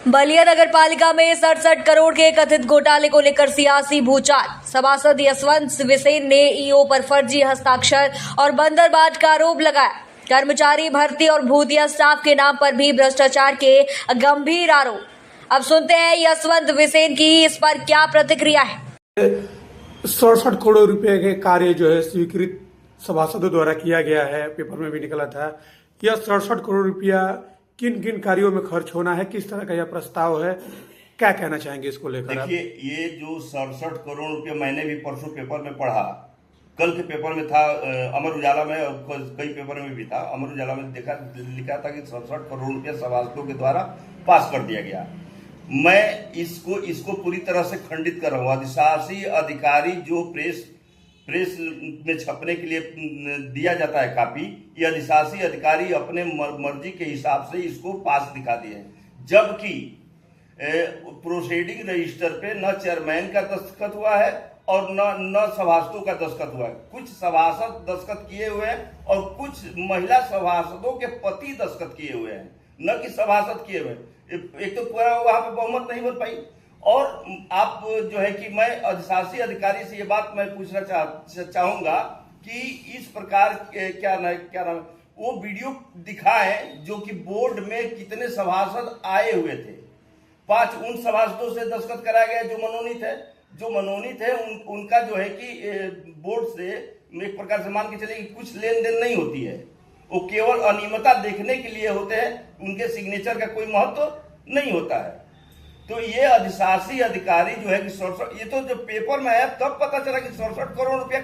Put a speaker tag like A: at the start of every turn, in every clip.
A: बलिया नगर पालिका में 67 करोड़ के कथित घोटाले को लेकर सियासी भूचाल। सभासद यशवंत बिसेन ने ईओ पर फर्जी हस्ताक्षर और बंदरबांट का आरोप लगाया। कर्मचारी भर्ती और भूतिया स्टाफ के नाम पर भी भ्रष्टाचार के गंभीर आरोप। अब सुनते हैं यशवंत बिसेन की इस पर क्या प्रतिक्रिया है।
B: 67 करोड़ रुपए के कार्य जो है स्वीकृत सभासदों द्वारा किया गया है, पेपर में भी निकला था। यह 67 करोड़ रुपया किन किन कार्यों में खर्च होना है, किस तरह का यह प्रस्ताव है, क्या कहना चाहेंगे इसको लेकर?
C: देखिए, ये जो 67 करोड़ रुपया मैंने भी परसों पेपर में पढ़ा, कल के पेपर में था, अमर उजाला में और कई पेपर में भी था। अमर उजाला में लिखा था कि 67 करोड़ रुपया सभासदों के द्वारा पास कर दिया गया। मैं इसको पूरी तरह से खंडित कर रहा हूँ। अधिशासी अधिकारी जो प्रेस में छपने के लिए दिया जाता है कापी, ये अधिशासी अधिकारी अपने मर्जी के हिसाब से इसको पास दिखा दिए हैं, जबकि प्रोसीडिंग रजिस्टर पे न चेयरमैन का दस्तखत हुआ है और न सभासदों का दस्तखत हुआ है। कुछ सभासद दस्तखत किए हुए हैं और कुछ महिला सभासदों के पति दस्तखत किए हुए हैं, न कि सभासद किए हुए। एक तो पूरा वहां पे बहुमत नहीं बन पाई। और आप जो है कि मैं अधिशासी अधिकारी से ये बात मैं पूछना चाहूंगा कि इस प्रकार क्या नाम वो वीडियो दिखाएं जो कि बोर्ड में कितने सभासद आए हुए थे। 5 उन सभासदों से दस्तखत कराया गया जो मनोनीत है उनका जो है कि बोर्ड से एक प्रकार से मान के चले कि कुछ लेन देन नहीं होती है, वो केवल अनियमितता देखने के लिए होते हैं, उनके सिग्नेचर का कोई महत्व नहीं होता है। तो ये अधिशासी अधिकारी जो है कि 67, ये तो जब पेपर में आया तब पता चला कि 67 करोड़ रुपया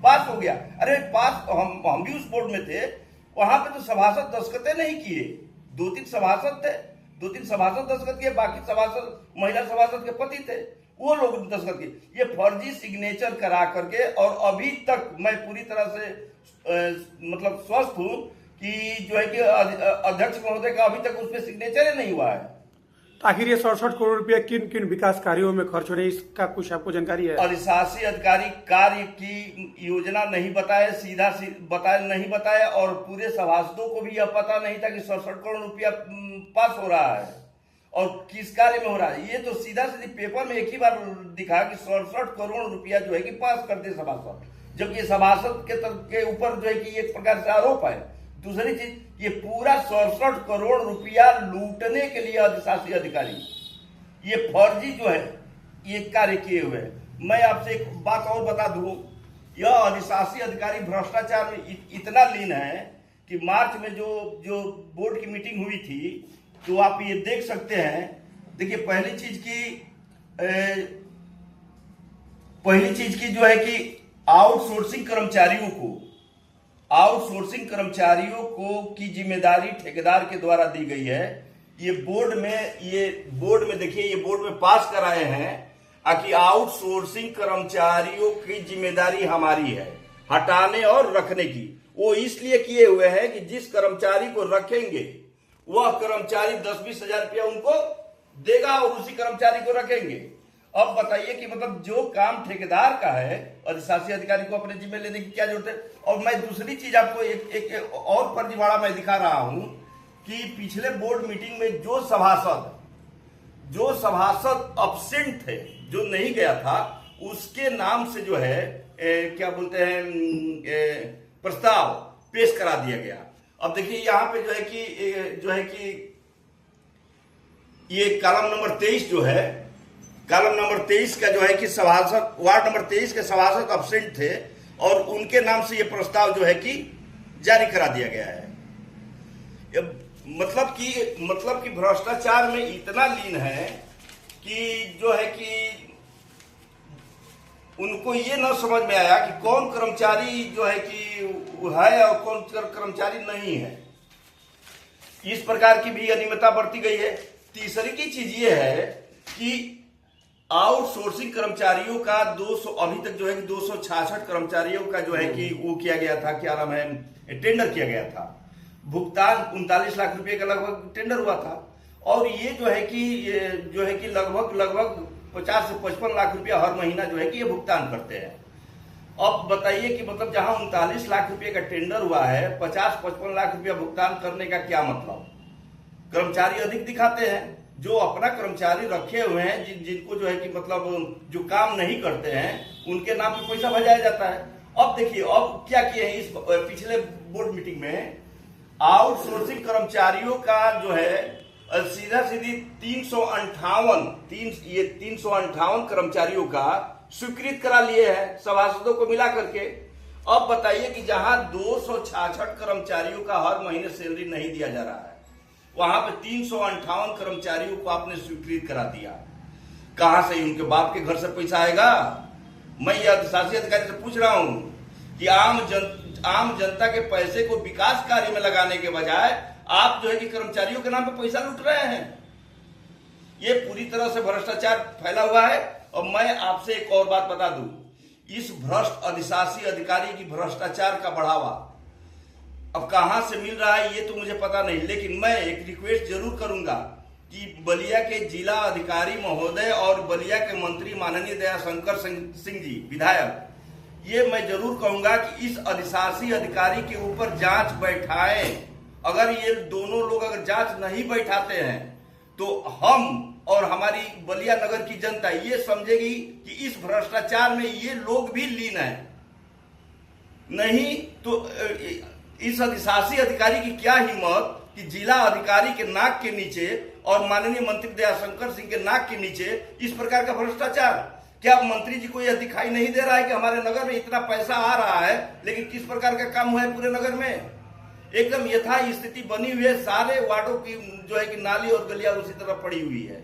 C: पास हो गया। अरे पास हम भी उस बोर्ड में थे, वहां पे तो सभासद दस्तखतें नहीं किए। 2-3 सभासद थे, 2-3 सभासद दस्तखत किए, बाकी सभासद महिला सभासद के पति थे, वो लोग दस्तखत किए। ये फर्जी सिग्नेचर करा करके, और अभी तक मैं पूरी तरह से मतलब स्वस्थ हूं कि जो है कि अध्यक्ष महोदय का अभी तक उस पर सिग्नेचर नहीं हुआ है।
B: आखिर ये 67 करोड़ रुपया किन किन विकास कार्यों में खर्च हो रहे हैं, इसका कुछ आपको जानकारी है?
C: अधिशासी अधिकारी कार्य की योजना नहीं बताए, सीधा नहीं बताए, और पूरे सभासदों को भी यह पता नहीं था कि 67 करोड़ रुपया पास हो रहा है और किस कार्य में हो रहा है। ये तो सीधा सीधी पेपर में एक ही बार दिखा कि 67 करोड़ रुपया जो है कि पास करते सभासद, जबकि सभासद के ऊपर जो है कि एक प्रकार से आरोप है। दूसरी चीज, ये पूरा 67 करोड़ रुपया लूटने के लिए अधिशासी अधिकारी ये फर्जी जो है ये कार्य किए हुए हैं। मैं आपसे एक बात और बता दूं, यह अधिशासी अधिकारी भ्रष्टाचार में इतना लीन है कि मार्च में जो बोर्ड की मीटिंग हुई थी, तो आप ये देख सकते हैं। देखिए, पहली चीज की जो है कि आउटसोर्सिंग कर्मचारियों को की जिम्मेदारी ठेकेदार के द्वारा दी गई है। ये बोर्ड में देखिए, ये बोर्ड में पास कराए हैं कि आउटसोर्सिंग कर्मचारियों की जिम्मेदारी हमारी है हटाने और रखने की। वो इसलिए किए हुए हैं कि जिस कर्मचारी को रखेंगे वह कर्मचारी 10-20 हजार रुपया उनको देगा और उसी कर्मचारी को रखेंगे। अब बताइए कि मतलब जो काम ठेकेदार का है, अधिशासी अधिकारी को अपने जिम्मे लेने की क्या जरूरत है? और मैं दूसरी चीज आपको एक और फर्जीवाड़ा मैं दिखा रहा हूं कि पिछले बोर्ड मीटिंग में जो सभासद अब्सेंट थे, जो नहीं गया था, उसके नाम से जो है क्या बोलते हैं प्रस्ताव पेश करा दिया गया। अब देखिए, यहां पे जो है कि ये कॉलम नंबर 23 जो है, कॉलम नंबर 23 का जो है कि सभासद, वार्ड नंबर 23 के सभासद अब्सेंट थे और उनके नाम से ये प्रस्ताव जो है कि जारी करा दिया गया है। मतलब कि भ्रष्टाचार में इतना लीन है कि जो है कि उनको ये न समझ में आया कि कौन कर्मचारी जो है कि है और कौन कर्मचारी नहीं है। इस प्रकार की भी अनियमितता बरती गई है। तीसरी की चीज ये है कि आउटसोर्सिंग कर्मचारियों का 200 अभी तक जो है कि 266 कर्मचारियों का जो है कि वो किया गया था, क्या नाम है, टेंडर किया गया था। भुगतान 39 लाख रुपए का लगभग टेंडर हुआ था, और ये जो है कि लगभग 50 से 55 लाख रुपया हर महीना जो है कि ये भुगतान करते हैं। अब बताइए कि मतलब जहां 39 लाख रुपए का टेंडर हुआ है, 50-55 लाख रुपया भुगतान करने का क्या मतलब? कर्मचारी अधिक दिखाते हैं, जो अपना कर्मचारी रखे हुए हैं जिनको जो है कि मतलब जो काम नहीं करते हैं उनके नाम पे पैसा भजाया जाता है। अब देखिए अब क्या किए हैं इस पिछले बोर्ड मीटिंग में, आउटसोर्सिंग कर्मचारियों का जो है सीधा सीधी 358 कर्मचारियों का स्वीकृत करा लिए हैं सभासदों को मिला करके। अब बताइए कि जहां 266 कर्मचारियों का हर महीने सैलरी नहीं दिया जा रहा है, वहां पे 358 कर्मचारियों को आपने स्वीकृत करा दिया। कहां से उनके बाप के घर से पैसा आएगा? मैं यह अधिशासी अधिकारी से पूछ रहा हूं कि आम जनता के पैसे को विकास कार्य में लगाने के बजाय आप जो है कि कर्मचारियों के नाम पे पैसा लूट रहे हैं। ये पूरी तरह से भ्रष्टाचार फैला हुआ है। और मैं आपसे एक और बात बता दूं, इस भ्रष्ट अधिशासी अधिकारी की भ्रष्टाचार का बढ़ावा अब कहां से मिल रहा है ये तो मुझे पता नहीं, लेकिन मैं एक रिक्वेस्ट जरूर करूंगा कि बलिया के जिला अधिकारी महोदय और बलिया के मंत्री माननीय दयाशंकर सिंह जी विधायक, ये मैं जरूर कहूंगा कि इस अधिशासी अधिकारी के ऊपर जांच बैठाएं। अगर ये दोनों लोग अगर जांच नहीं बैठाते हैं तो हम और हमारी बलिया नगर की जनता ये समझेगी कि इस भ्रष्टाचार में ये लोग भी लीन है। नहीं तो इस अधिशासी अधिकारी की क्या हिम्मत कि जिला अधिकारी के नाक के नीचे और माननीय मंत्री दयाशंकर सिंह के नाक के नीचे इस प्रकार का भ्रष्टाचार। क्या मंत्री जी को यह दिखाई नहीं दे रहा है कि हमारे नगर में इतना पैसा आ रहा है लेकिन किस प्रकार का काम हुआ है पूरे नगर में? एकदम यथा स्थिति बनी हुई है, सारे वार्डों की जो है कि नाली और गलियां उसी तरह पड़ी हुई है।